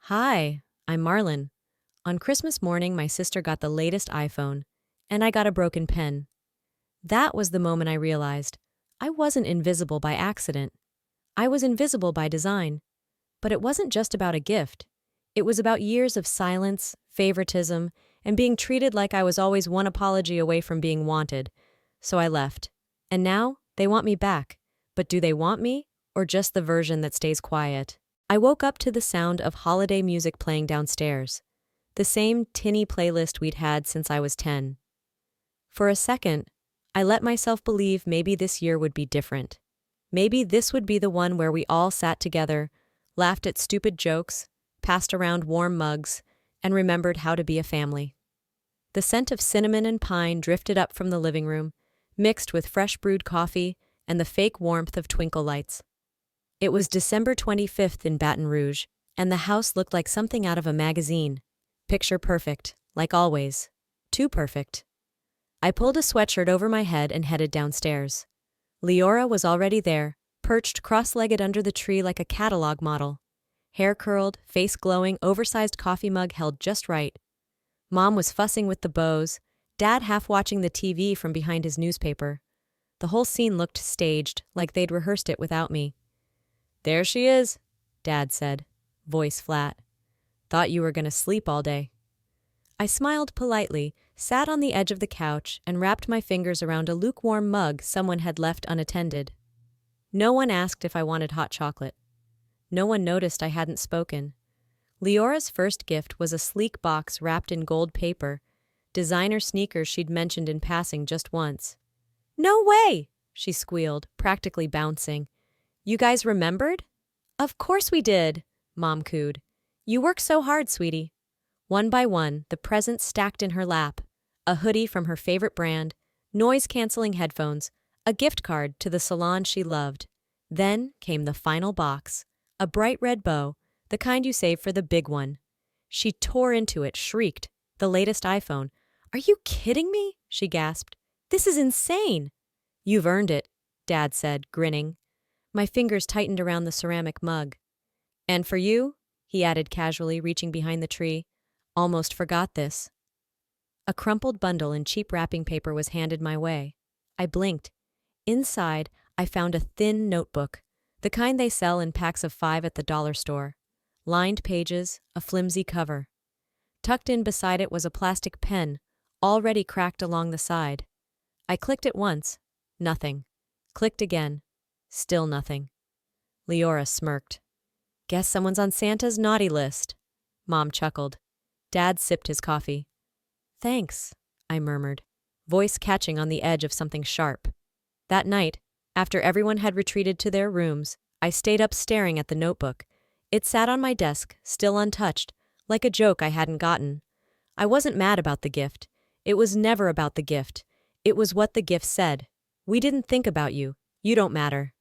Hi, I'm Marlen. On Christmas morning, my sister got the latest iPhone, and I got a broken pen. That was the moment I realized I wasn't invisible by accident. I was invisible by design. But it wasn't just about a gift. It was about years of silence, favoritism, and being treated like I was always one apology away from being wanted. So I left. And now, they want me back. But do they want me, or just the version that stays quiet? I woke up to the sound of holiday music playing downstairs. The same tinny playlist we'd had since I was 10. For a second, I let myself believe maybe this year would be different. Maybe this would be the one where we all sat together, laughed at stupid jokes, passed around warm mugs, and remembered how to be a family. The scent of cinnamon and pine drifted up from the living room, mixed with fresh brewed coffee and the fake warmth of twinkle lights. It was December 25th in Baton Rouge, and the house looked like something out of a magazine. Picture perfect, like always. Too perfect. I pulled a sweatshirt over my head and headed downstairs. Leora was already there, perched cross-legged under the tree like a catalog model. Hair curled, face glowing, oversized coffee mug held just right. Mom was fussing with the bows, Dad half watching the TV from behind his newspaper. The whole scene looked staged, like they'd rehearsed it without me. "There she is," Dad said, voice flat. "Thought you were going to sleep all day." I smiled politely, sat on the edge of the couch, and wrapped my fingers around a lukewarm mug someone had left unattended. No one asked if I wanted hot chocolate. No one noticed I hadn't spoken. Leora's first gift was a sleek box wrapped in gold paper, designer sneakers she'd mentioned in passing just once. "No way!" she squealed, practically bouncing. "You guys remembered?" "Of course we did," Mom cooed. "You work so hard, sweetie." One by one, the presents stacked in her lap. A hoodie from her favorite brand, noise-canceling headphones, a gift card to the salon she loved. Then came the final box, a bright red bow, the kind you save for the big one. She tore into it, shrieked. The latest iPhone. "Are you kidding me?" she gasped. "This is insane." "You've earned it," Dad said, grinning. My fingers tightened around the ceramic mug. "And for you," he added casually, reaching behind the tree. "Almost forgot this." A crumpled bundle in cheap wrapping paper was handed my way. I blinked. Inside, I found a thin notebook, the kind they sell in packs of 5 at the dollar store. Lined pages, a flimsy cover. Tucked in beside it was a plastic pen, already cracked along the side. I clicked it once. Nothing. Clicked again. Still nothing. Leora smirked. "Guess someone's on Santa's naughty list." Mom chuckled. Dad sipped his coffee. "Thanks," I murmured, voice catching on the edge of something sharp. That night, after everyone had retreated to their rooms, I stayed up staring at the notebook. It sat on my desk, still untouched, like a joke I hadn't gotten. I wasn't mad about the gift. It was never about the gift. It was what the gift said. "We didn't think about you. You don't matter."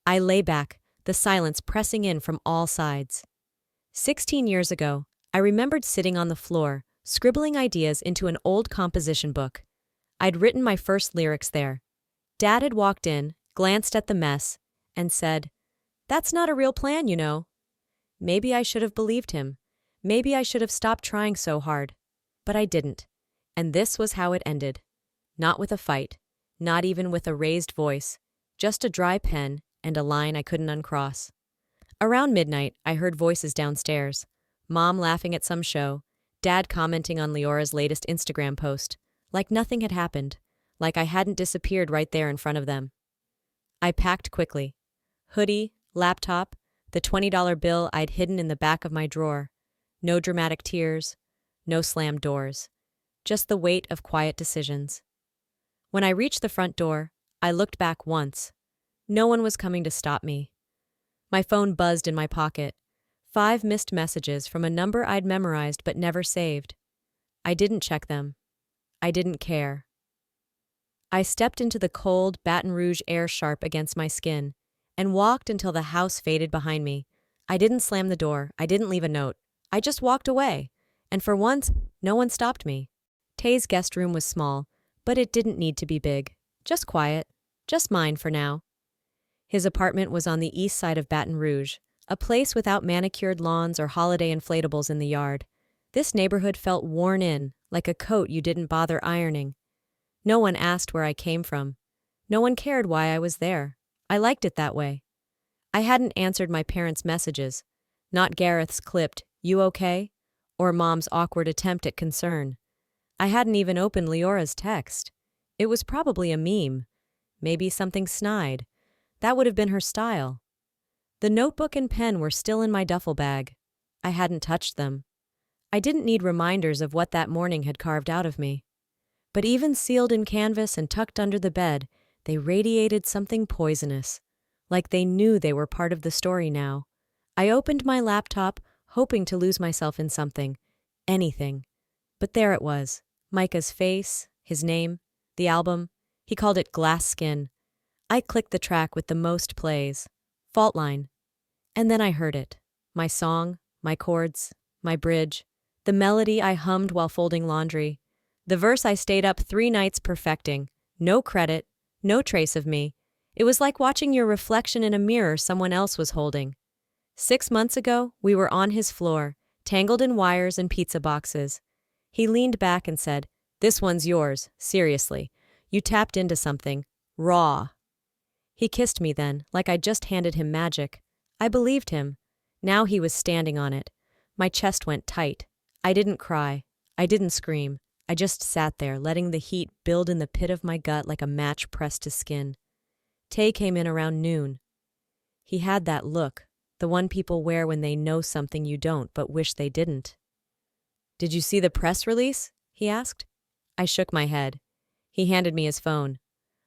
I lay back, the silence pressing in from all sides. 16 years ago, I remembered sitting on the floor, scribbling ideas into an old composition book. I'd written my first lyrics there. Dad had walked in, glanced at the mess, and said, "That's not a real plan, you know." Maybe I should have believed him. Maybe I should have stopped trying so hard. But I didn't. And this was how it ended. Not with a fight, not even with a raised voice, just a dry pen and a line I couldn't uncross. Around midnight, I heard voices downstairs. Mom laughing at some show, Dad commenting on Leora's latest Instagram post, like nothing had happened, like I hadn't disappeared right there in front of them. I packed quickly. Hoodie, laptop, the $20 bill I'd hidden in the back of my drawer. No dramatic tears, no slammed doors. Just the weight of quiet decisions. When I reached the front door, I looked back once. No one was coming to stop me. My phone buzzed in my pocket. 5 missed messages from a number I'd memorized but never saved. I didn't check them. I didn't care. I stepped into the cold Baton Rouge air sharp against my skin and walked until the house faded behind me. I didn't slam the door. I didn't leave a note. I just walked away. And for once, no one stopped me. Tay's guest room was small, but it didn't need to be big. Just quiet. Just mine for now. His apartment was on the east side of Baton Rouge, A place without manicured lawns or holiday inflatables in the yard. This neighborhood felt worn in, like a coat you didn't bother ironing. No one asked where I came from. No one cared why I was there. I liked it that way. I hadn't answered my parents' messages. Not Gareth's clipped, "You okay?" or Mom's awkward attempt at concern. I hadn't even opened Leora's text. It was probably a meme. Maybe something snide. That would have been her style. The notebook and pen were still in my duffel bag. I hadn't touched them. I didn't need reminders of what that morning had carved out of me. But even sealed in canvas and tucked under the bed, they radiated something poisonous, like they knew they were part of the story now. I opened my laptop, hoping to lose myself in something, anything. But there it was, Micah's face, his name, the album. He called it Glass Skin. I clicked the track with the most plays, Fault Line. And then I heard it, my song, my chords, my bridge, the melody I hummed while folding laundry, the verse I stayed up 3 nights perfecting, no credit, no trace of me. It was like watching your reflection in a mirror someone else was holding. 6 months ago, we were on his floor, tangled in wires and pizza boxes. He leaned back and said, "This one's yours, seriously. You tapped into something, raw." He kissed me then, like I'd just handed him magic. I believed him. Now he was standing on it. My chest went tight. I didn't cry. I didn't scream. I just sat there, letting the heat build in the pit of my gut like a match pressed to skin. Tay came in around noon. He had that look, the one people wear when they know something you don't but wish they didn't. "Did you see the press release?" he asked. I shook my head. He handed me his phone.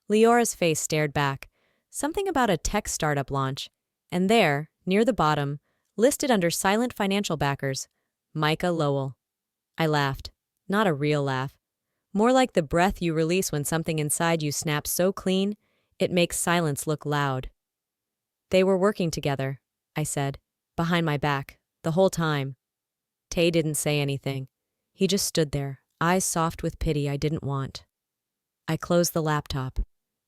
Leora's face stared back. Something about a tech startup launch. And there, near the bottom, listed under silent financial backers, Micah Lowell. I laughed. Not a real laugh. More like the breath you release when something inside you snaps so clean, it makes silence look loud. "They were working together," I said, behind my back, the whole time. Tay didn't say anything. He just stood there, eyes soft with pity I didn't want. I closed the laptop.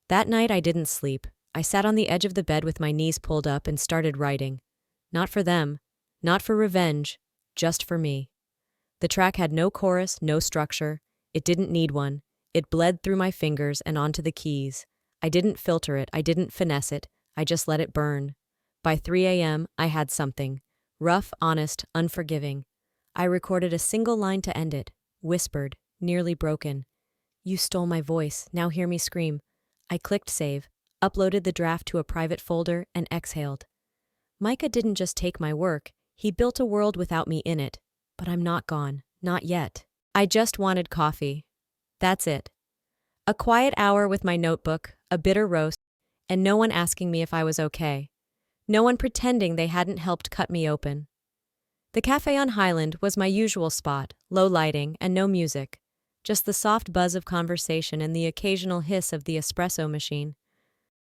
That night I didn't sleep. I sat on the edge of the bed with my knees pulled up and started writing. Not for them, not for revenge, just for me. The track had no chorus, no structure. It didn't need one. It bled through my fingers and onto the keys. I didn't filter it, I didn't finesse it, I just let it burn. By 3 a.m., I had something. Rough, honest, unforgiving. I recorded a single line to end it, whispered, nearly broken. "You stole my voice, now hear me scream." I clicked save, uploaded the draft to a private folder, and exhaled. Micah didn't just take my work, he built a world without me in it. But I'm not gone, not yet. I just wanted coffee. That's it. A quiet hour with my notebook, a bitter roast, and no one asking me if I was okay. No one pretending they hadn't helped cut me open. The cafe on Highland was my usual spot, low lighting and no music. Just the soft buzz of conversation and the occasional hiss of the espresso machine.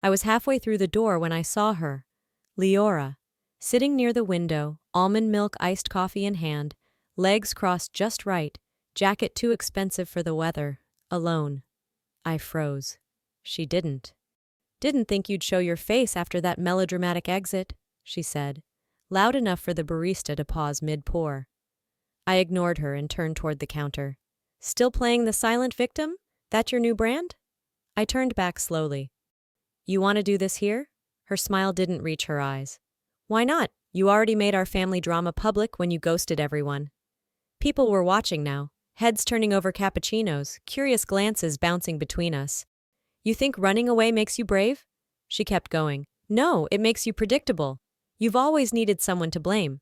I was halfway through the door when I saw her, Leora, sitting near the window, almond milk iced coffee in hand, legs crossed just right, jacket too expensive for the weather, alone. I froze. She didn't. "Didn't think you'd show your face after that melodramatic exit," she said, loud enough for the barista to pause mid-pour. I ignored her and turned toward the counter. "Still playing the silent victim? That your new brand?" I turned back slowly. "You want to do this here?" Her smile didn't reach her eyes. "Why not? You already made our family drama public when you ghosted everyone." People were watching now, heads turning over cappuccinos, curious glances bouncing between us. "You think running away makes you brave?" She kept going. "No, it makes you predictable. You've always needed someone to blame."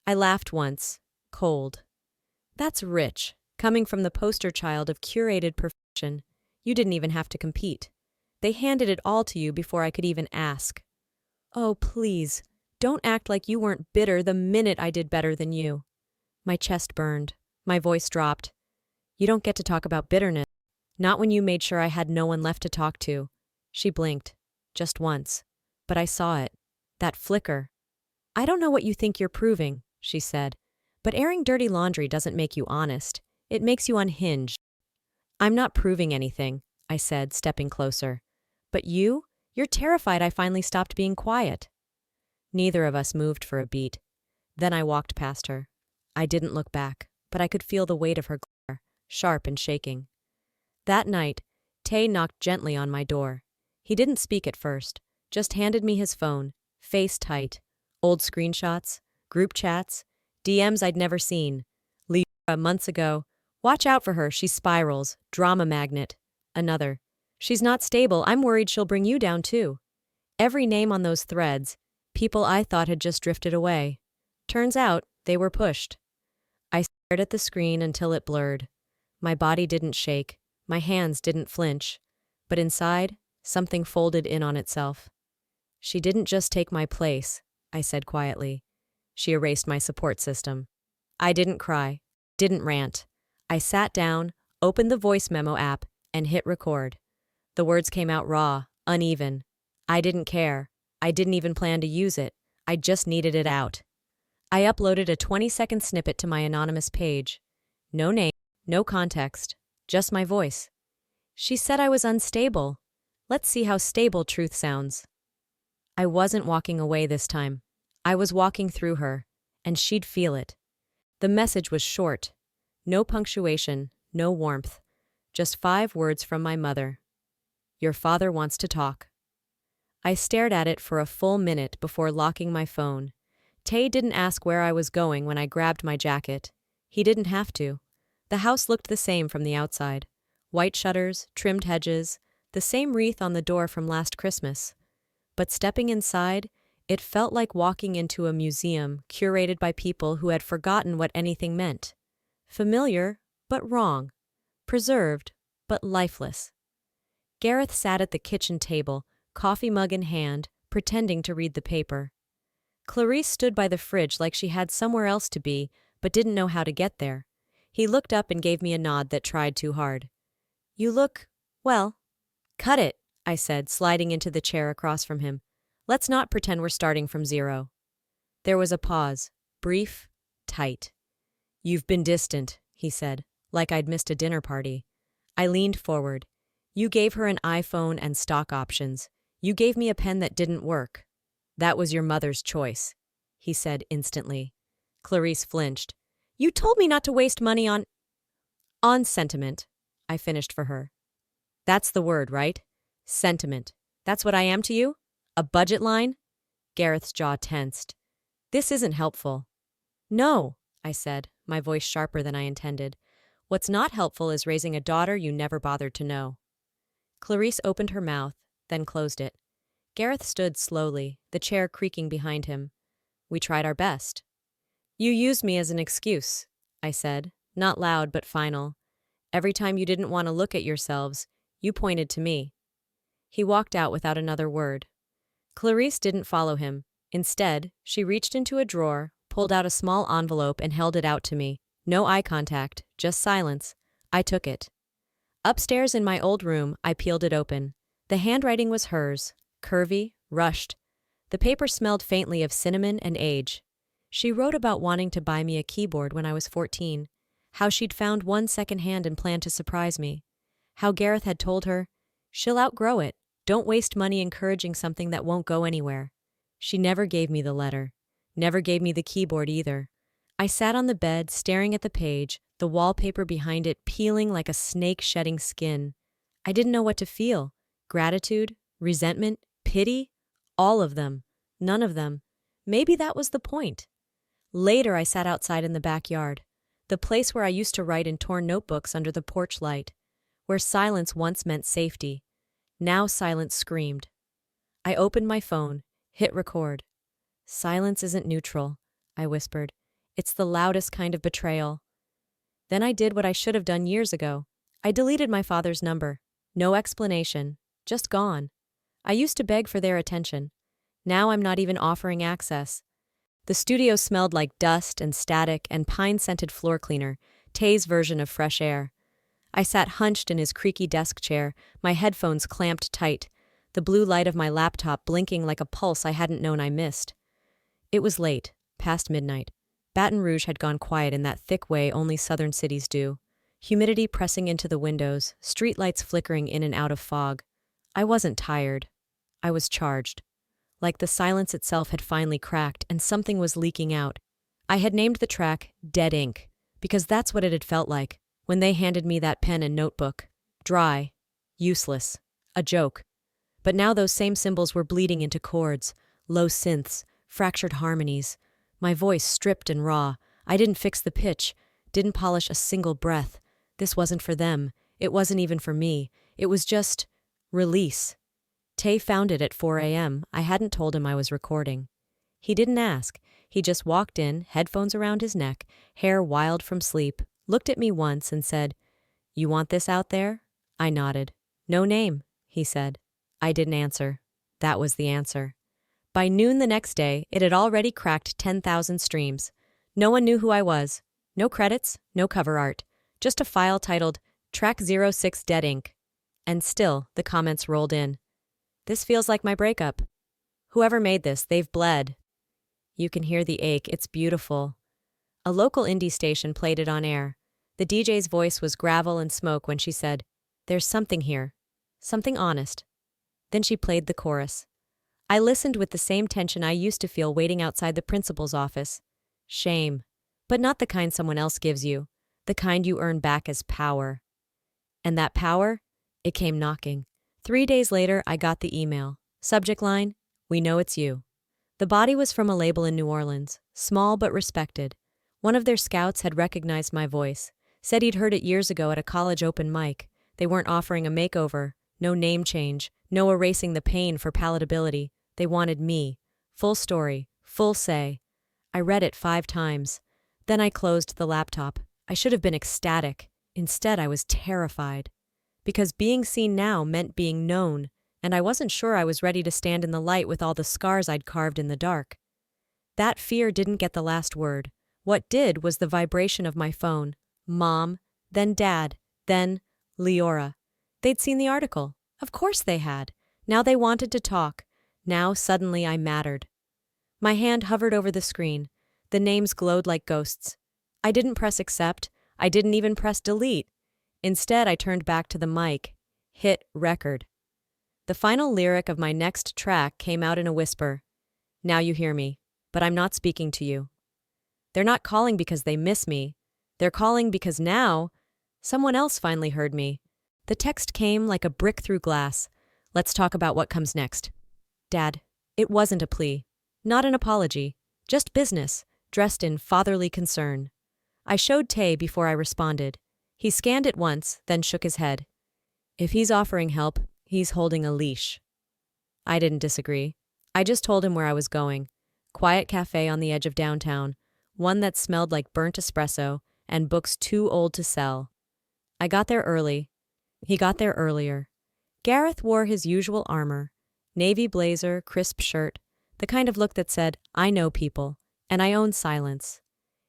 I laughed once, cold. "That's rich, coming from the poster child of curated perfection. You didn't even have to compete. They handed it all to you before I could even ask." "Oh, please, don't act like you weren't bitter the minute I did better than you." My chest burned. My voice dropped. "You don't get to talk about bitterness. Not when you made sure I had no one left to talk to." She blinked. Just once. But I saw it. That flicker. "I don't know what you think you're proving," she said, "but airing dirty laundry doesn't make you honest. It makes you unhinged." "I'm not proving anything," I said, stepping closer. "But you're terrified I finally stopped being quiet." Neither of us moved for a beat. Then I walked past her. I didn't look back, but I could feel the weight of her glare, sharp and shaking. That night, Tay knocked gently on my door. He didn't speak at first, just handed me his phone, face tight. Old screenshots, group chats, DMs I'd never seen. Libra months ago. Watch out for her, she spirals, drama magnet. Another. She's not stable, I'm worried she'll bring you down too. Every name on those threads, people I thought had just drifted away. Turns out, they were pushed. I stared at the screen until it blurred. My body didn't shake, my hands didn't flinch, but inside, something folded in on itself. She didn't just take my place, I said quietly. She erased my support system. I didn't cry, didn't rant. I sat down, opened the voice memo app, and hit record. The words came out raw, uneven. I didn't care. I didn't even plan to use it. I just needed it out. I uploaded a 20-second snippet to my anonymous page. No name, no context, just my voice. She said I was unstable. Let's see how stable truth sounds. I wasn't walking away this time. I was walking through her, and she'd feel it. The message was short. No punctuation, no warmth. Just 5 words from my mother. Your father wants to talk. I stared at it for a full minute before locking my phone. Tay didn't ask where I was going when I grabbed my jacket. He didn't have to. The house looked the same from the outside. White shutters, trimmed hedges, the same wreath on the door from last Christmas. But stepping inside, it felt like walking into a museum curated by people who had forgotten what anything meant. Familiar, but wrong. Preserved, but lifeless. Gareth sat at the kitchen table, coffee mug in hand, pretending to read the paper. Clarice stood by the fridge like she had somewhere else to be, but didn't know how to get there. He looked up and gave me a nod that tried too hard. You look, well. Cut it, I said, sliding into the chair across from him. Let's not pretend we're starting from zero. There was a pause, brief, tight. You've been distant, he said, like I'd missed a dinner party. I leaned forward. You gave her an iPhone and stock options. You gave me a pen that didn't work. That was your mother's choice, he said instantly. Clarice flinched. You told me not to waste money on sentiment, I finished for her. That's the word, right? Sentiment. That's what I am to you? A budget line? Gareth's jaw tensed. This isn't helpful. No, I said, my voice sharper than I intended. What's not helpful is raising a daughter you never bothered to know. Clarice opened her mouth, then closed it. Gareth stood slowly, the chair creaking behind him. We tried our best. You used me as an excuse, I said, not loud but final. Every time you didn't want to look at yourselves, you pointed to me. He walked out without another word. Clarice didn't follow him. Instead, she reached into a drawer, pulled out a small envelope and held it out to me. No eye contact, just silence. I took it. Upstairs in my old room, I peeled it open. The handwriting was hers, curvy, rushed. The paper smelled faintly of cinnamon and age. She wrote about wanting to buy me a keyboard when I was 14, how she'd found one secondhand and planned to surprise me, how Gareth had told her, she'll outgrow it, don't waste money encouraging something that won't go anywhere. She never gave me the letter, never gave me the keyboard either. I sat on the bed, staring at the page, the wallpaper behind it peeling like a snake shedding skin. I didn't know what to feel. Gratitude, resentment, pity, all of them, none of them. Maybe that was the point. Later I sat outside in the backyard, the place where I used to write in torn notebooks under the porch light, where silence once meant safety. Now silence screamed. I opened my phone, hit record. Silence isn't neutral, I whispered. It's the loudest kind of betrayal. Then I did what I should have done years ago. I deleted my father's number. No explanation, just gone. I used to beg for their attention. Now I'm not even offering access. The studio smelled like dust and static and pine-scented floor cleaner, Tay's version of fresh air. I sat hunched in his creaky desk chair, my headphones clamped tight, the blue light of my laptop blinking like a pulse I hadn't known I missed. It was late, past midnight. Baton Rouge had gone quiet in that thick way only southern cities do. Humidity pressing into the windows, streetlights flickering in and out of fog. I wasn't tired. I was charged. like the silence itself had finally cracked and something was leaking out. I had named the track Dead Ink, because that's what it had felt like when they handed me that pen and notebook. Dry, useless, a joke. But now those same symbols were bleeding into chords, low synths, fractured harmonies. My voice stripped and raw. I didn't fix the pitch, didn't polish a single breath. This wasn't for them. It wasn't even for me. It was just release. Tay found it at 4 a.m. I hadn't told him I was recording. He didn't ask. He just walked in, headphones around his neck, hair wild from sleep, looked at me once and said, "You want this out there?" I nodded. "No name," he said. I didn't answer. That was the answer. By noon the next day, it had already cracked 10,000 streams. No one knew who I was. No credits, no cover art. Just a file titled Track 06 Dead Ink. And still, the comments rolled in. "This feels like my breakup. Whoever made this, they've bled." You can hear the ache, it's beautiful. A local indie station played it on air. The DJ's voice was gravel and smoke when she said, "There's something here. Something honest." Then she played the chorus. I listened with the same tension I used to feel waiting outside the principal's office. Shame. But not the kind someone else gives you. The kind you earn back as power. And that power? It came knocking. 3 days later, I got the email. Subject line, "We know it's you." The body was from a label in New Orleans, small but respected. One of their scouts had recognized my voice, said he'd heard it years ago at a college open mic. They weren't offering a makeover, no name change, no erasing the pain for palatability. They wanted me. Full story, full say. I read it 5 times. Then I closed the laptop. I should have been ecstatic. Instead, I was terrified. Because being seen now meant being known, and I wasn't sure I was ready to stand in the light with all the scars I'd carved in the dark. That fear didn't get the last word. What did was the vibration of my phone. Mom, then Dad, then Leora. They'd seen the article. Of course they had. Now they wanted to talk. Now suddenly I mattered. My hand hovered over the screen. The names glowed like ghosts. I didn't press accept. I didn't even press delete. Instead, I turned back to the mic. Hit record. The final lyric of my next track came out in a whisper. "Now you hear me, but I'm not speaking to you." They're not calling because they miss me. They're calling because now someone else finally heard me. The text came like a brick through glass. "Let's talk about what comes next." Dad, it wasn't a plea. Not an apology. Just business, dressed in fatherly concern. I showed Tay before I responded. He scanned it once, then shook his head. If he's offering help, he's holding a leash. I didn't disagree. I just told him where I was going. Quiet cafe on the edge of downtown, one that smelled like burnt espresso and books too old to sell. I got there early. He got there earlier. Gareth wore his usual armor. Navy blazer, crisp shirt, the kind of look that said, "I know people, and I own silence."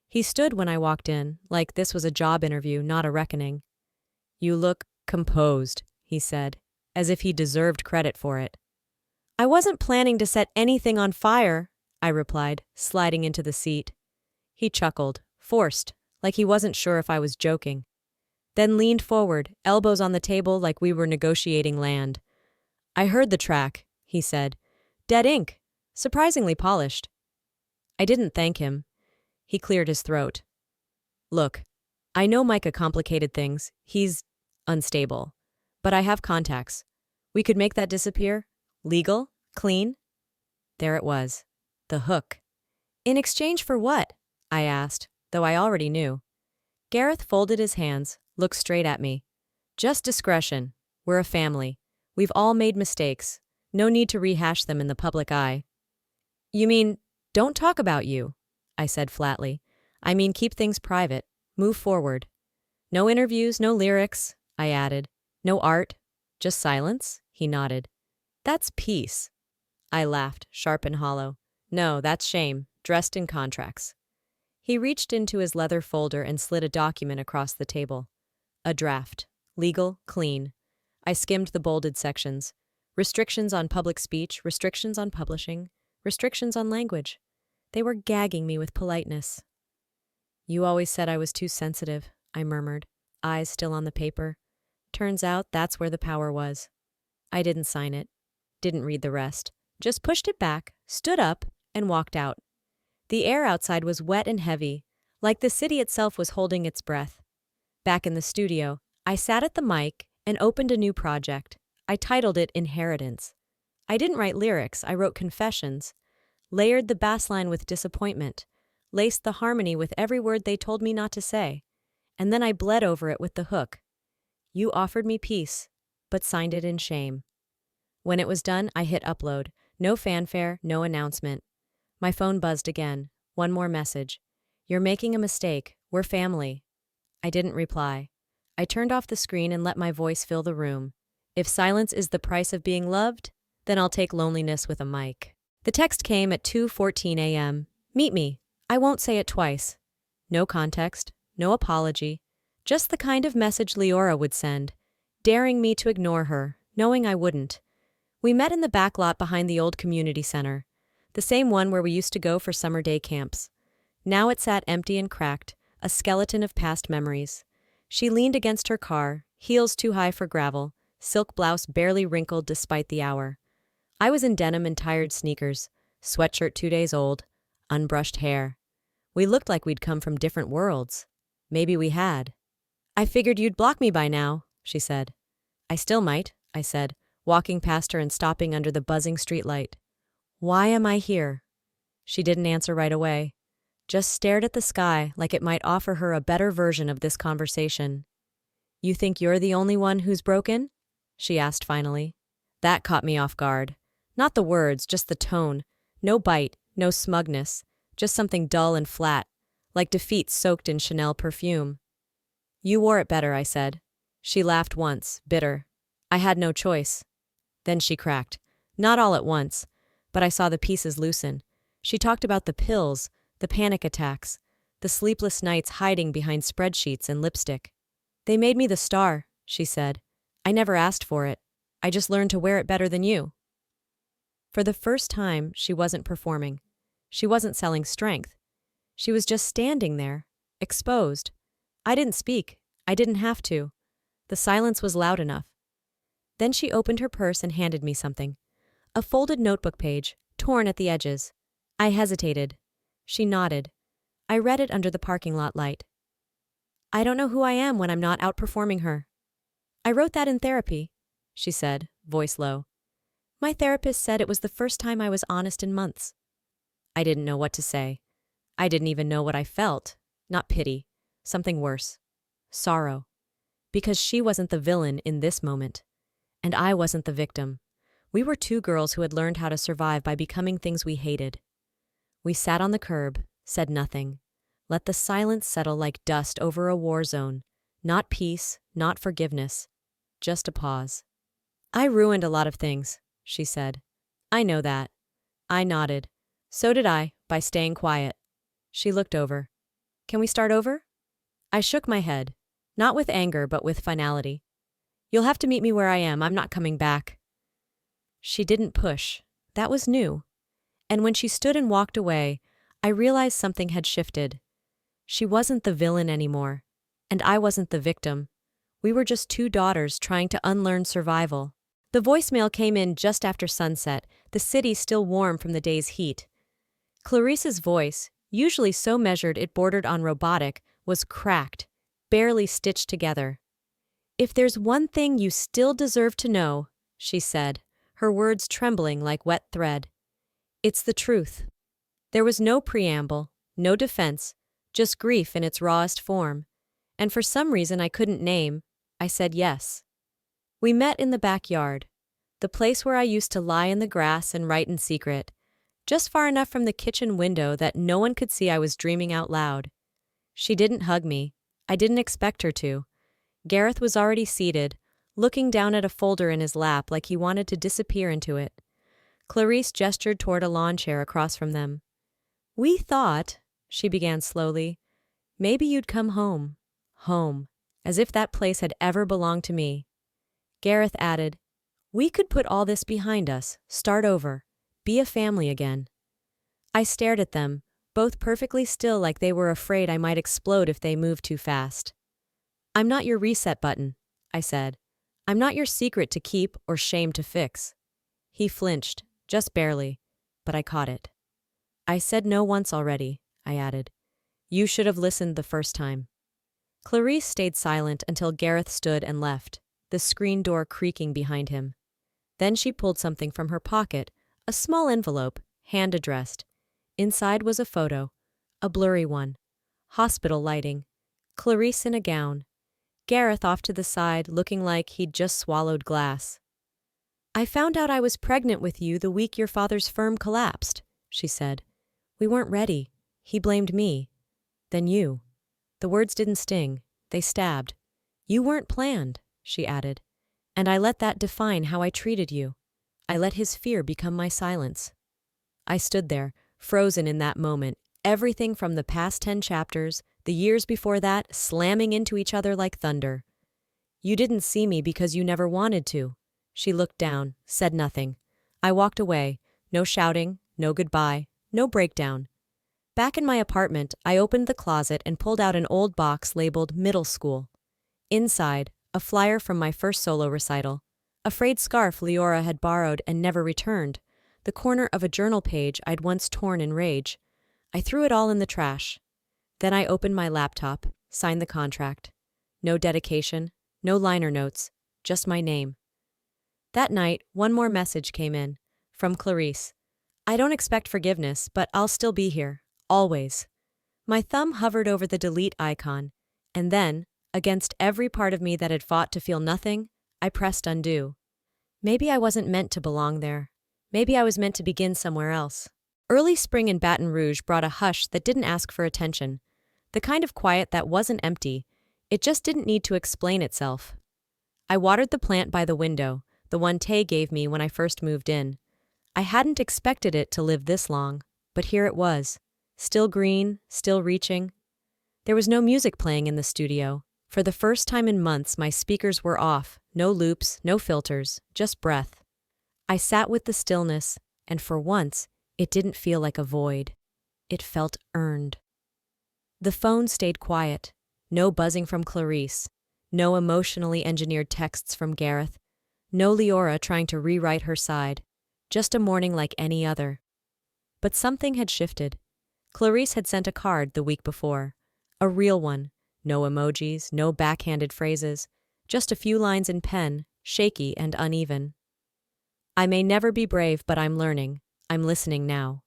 He stood when I walked in, like this was a job interview, not a reckoning. "You look composed," he said, as if he deserved credit for it. "I wasn't planning to set anything on fire," I replied, sliding into the seat. He chuckled, forced, like he wasn't sure if I was joking. Then leaned forward, elbows on the table like we were negotiating land. "I heard the track," he said. "Dead ink. Surprisingly polished." I didn't thank him. He cleared his throat. "Look, I know Micah complicated things. He's unstable. But I have contacts. We could make that disappear. Legal? Clean?" There it was. The hook. "In exchange for what?" I asked, though I already knew. Gareth folded his hands, looked straight at me. "Just discretion. We're a family. We've all made mistakes. No need to rehash them in the public eye." "You mean, don't talk about you?" I said flatly. "I mean, keep things private. Move forward." "No interviews, no lyrics," I added. "No art. Just silence?" He nodded. "That's peace." I laughed, sharp and hollow. "No, that's shame, dressed in contracts." He reached into his leather folder and slid a document across the table. A draft. Legal, clean. I skimmed the bolded sections. Restrictions on public speech, restrictions on publishing, restrictions on language. They were gagging me with politeness. "You always said I was too sensitive," I murmured, eyes still on the paper. Turns out that's where the power was. I didn't sign it. Didn't read the rest. just pushed it back, stood up, and walked out. The air outside was wet and heavy, like the city itself was holding its breath. Back in the studio, I sat at the mic and opened a new project. I titled it Inheritance. I didn't write lyrics, I wrote confessions. Layered the bass line with disappointment, laced the harmony with every word they told me not to say, and then I bled over it with the hook. You offered me peace, but signed it in shame. When it was done, I hit upload. No fanfare, no announcement. My phone buzzed again. One more message. You're making a mistake. We're family. I didn't reply. I turned off the screen and let my voice fill the room. If silence is the price of being loved, then I'll take loneliness with a mic. The text came at 2:14 a.m. Meet me. I won't say it twice. No context, no apology. Just the kind of message Leora would send, daring me to ignore her, knowing I wouldn't. We met in the back lot behind the old community center, the same one where we used to go for summer day camps. Now it sat empty and cracked, a skeleton of past memories. She leaned against her car, heels too high for gravel, silk blouse barely wrinkled despite the hour. I was in denim and tired sneakers, sweatshirt 2 days old, unbrushed hair. We looked like we'd come from different worlds. Maybe we had. I figured you'd block me by now, she said. I still might, I said, walking past her and stopping under the buzzing streetlight. Why am I here? She didn't answer right away, just stared at the sky like it might offer her a better version of this conversation. You think you're the only one who's broken? She asked finally. That caught me off guard. Not the words, just the tone. No bite, no smugness, just something dull and flat, like defeat soaked in Chanel perfume. You wore it better, I said. She laughed once, bitter. I had no choice. Then she cracked. Not all at once, but I saw the pieces loosen. She talked about the pills, the panic attacks, the sleepless nights hiding behind spreadsheets and lipstick. They made me the star, she said. I never asked for it. I just learned to wear it better than you. For the first time, she wasn't performing. She wasn't selling strength. She was just standing there, exposed. I didn't speak. I didn't have to. The silence was loud enough. Then she opened her purse and handed me something. A folded notebook page, torn at the edges. I hesitated. She nodded. I read it under the parking lot light. I don't know who I am when I'm not outperforming her. I wrote that in therapy, she said, voice low. My therapist said it was the first time I was honest in months. I didn't know what to say. I didn't even know what I felt. Not pity. Something worse. Sorrow. Because she wasn't the villain in this moment. And I wasn't the victim. We were two girls who had learned how to survive by becoming things we hated. We sat on the curb, said nothing. Let the silence settle like dust over a war zone. Not peace, not forgiveness. Just a pause. I ruined a lot of things, she said. I know that. I nodded. So did I, by staying quiet. She looked over. Can we start over? I shook my head. Not with anger, but with finality. You'll have to meet me where I am. I'm not coming back. She didn't push. That was new. And when she stood and walked away, I realized something had shifted. She wasn't the villain anymore, and I wasn't the victim. We were just two daughters trying to unlearn survival. The voicemail came in just after sunset, the city still warm from the day's heat. Clarice's voice, usually so measured it bordered on robotic, was cracked, barely stitched together. If there's one thing you still deserve to know, she said, her words trembling like wet thread. It's the truth. There was no preamble, no defense, just grief in its rawest form. And for some reason I couldn't name, I said yes. We met in the backyard, the place where I used to lie in the grass and write in secret, just far enough from the kitchen window that no one could see I was dreaming out loud. She didn't hug me. I didn't expect her to. Gareth was already seated, looking down at a folder in his lap like he wanted to disappear into it. Clarice gestured toward a lawn chair across from them. We thought, she began slowly, maybe you'd come home. Home. As if that place had ever belonged to me. Gareth added, we could put all this behind us, start over, be a family again. I stared at them, both perfectly still like they were afraid I might explode if they moved too fast. I'm not your reset button, I said. I'm not your secret to keep or shame to fix. He flinched. Just barely, but I caught it. I said no once already, I added. You should have listened the first time. Clarice stayed silent until Gareth stood and left, the screen door creaking behind him. Then she pulled something from her pocket, a small envelope, hand-addressed. Inside was a photo, a blurry one. Hospital lighting. Clarice in a gown. Gareth off to the side, looking like he'd just swallowed glass. I found out I was pregnant with you the week your father's firm collapsed, she said. We weren't ready. He blamed me. Then you. The words didn't sting. They stabbed. You weren't planned, she added. And I let that define how I treated you. I let his fear become my silence. I stood there, frozen in that moment, everything from the past 10 chapters, the years before that, slamming into each other like thunder. You didn't see me because you never wanted to. She looked down, said nothing. I walked away. No shouting, no goodbye, no breakdown. Back in my apartment, I opened the closet and pulled out an old box labeled Middle School. Inside, a flyer from my first solo recital. A frayed scarf Leora had borrowed and never returned. The corner of a journal page I'd once torn in rage. I threw it all in the trash. Then I opened my laptop, signed the contract. No dedication, no liner notes, just my name. That night, one more message came in, from Clarice. I don't expect forgiveness, but I'll still be here, always. My thumb hovered over the delete icon, and then, against every part of me that had fought to feel nothing, I pressed undo. Maybe I wasn't meant to belong there. Maybe I was meant to begin somewhere else. Early spring in Baton Rouge brought a hush that didn't ask for attention. The kind of quiet that wasn't empty. It just didn't need to explain itself. I watered the plant by the window, the one Tay gave me when I first moved in. I hadn't expected it to live this long, but here it was. Still green, still reaching. There was no music playing in the studio. For the first time in months, my speakers were off. No loops, no filters, just breath. I sat with the stillness, and for once, it didn't feel like a void. It felt earned. The phone stayed quiet. No buzzing from Clarice. No emotionally engineered texts from Gareth. No Leora trying to rewrite her side. Just a morning like any other. But something had shifted. Clarice had sent a card the week before. A real one. No emojis, no backhanded phrases. Just a few lines in pen, shaky and uneven. I may never be brave, but I'm learning. I'm listening now.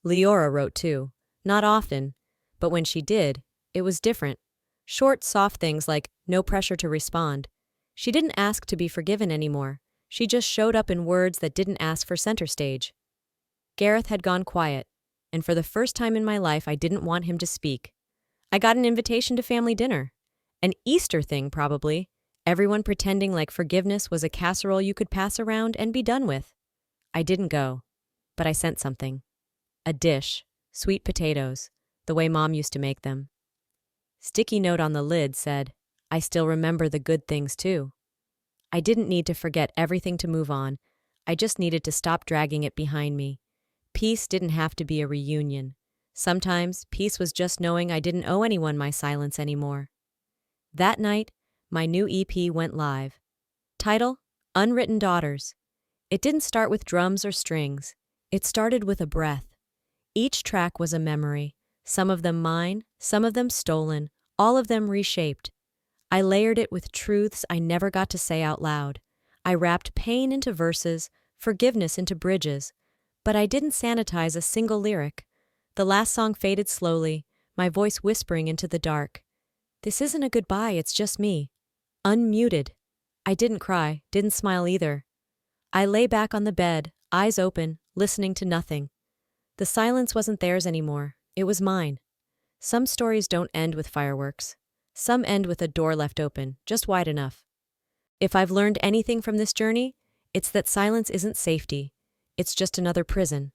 Leora wrote too. Not often, but when she did, it was different. Short, soft things like no pressure to respond. She didn't ask to be forgiven anymore. She just showed up in words that didn't ask for center stage. Gareth had gone quiet, and for the first time in my life I didn't want him to speak. I got an invitation to family dinner. An Easter thing, probably. Everyone pretending like forgiveness was a casserole you could pass around and be done with. I didn't go, but I sent something. A dish, sweet potatoes, the way Mom used to make them. Sticky note on the lid said, I still remember the good things too. I didn't need to forget everything to move on. I just needed to stop dragging it behind me. Peace didn't have to be a reunion. Sometimes, peace was just knowing I didn't owe anyone my silence anymore. That night, my new EP went live. Title, Unwritten Daughters. It didn't start with drums or strings. It started with a breath. Each track was a memory. Some of them mine, some of them stolen, all of them reshaped. I layered it with truths I never got to say out loud. I wrapped pain into verses, forgiveness into bridges. But I didn't sanitize a single lyric. The last song faded slowly, my voice whispering into the dark. This isn't a goodbye, it's just me. Unmuted. I didn't cry, didn't smile either. I lay back on the bed, eyes open, listening to nothing. The silence wasn't theirs anymore, it was mine. Some stories don't end with fireworks. Some end with a door left open, just wide enough. If I've learned anything from this journey, it's that silence isn't safety. It's just another prison.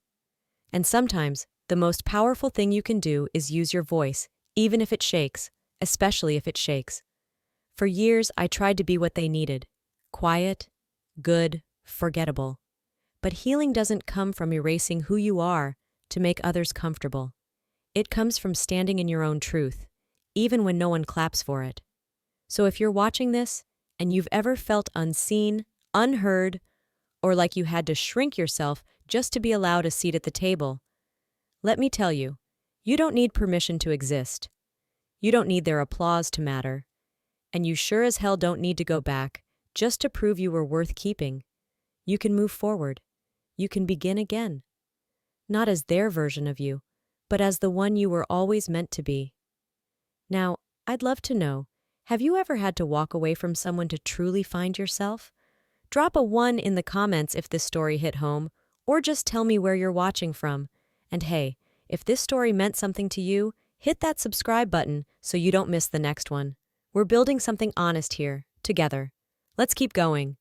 And sometimes, the most powerful thing you can do is use your voice, even if it shakes, especially if it shakes. For years, I tried to be what they needed. Quiet, good, forgettable. But healing doesn't come from erasing who you are to make others comfortable. It comes from standing in your own truth, even when no one claps for it. So if you're watching this, and you've ever felt unseen, unheard, or like you had to shrink yourself just to be allowed a seat at the table. Let me tell you, you don't need permission to exist. You don't need their applause to matter. And you sure as hell don't need to go back just to prove you were worth keeping. You can move forward. You can begin again. Not as their version of you, but as the one you were always meant to be. Now, I'd love to know, have you ever had to walk away from someone to truly find yourself? Drop a 1 in the comments if this story hit home, or just tell me where you're watching from. And hey, if this story meant something to you, hit that subscribe button so you don't miss the next one. We're building something honest here, together. Let's keep going.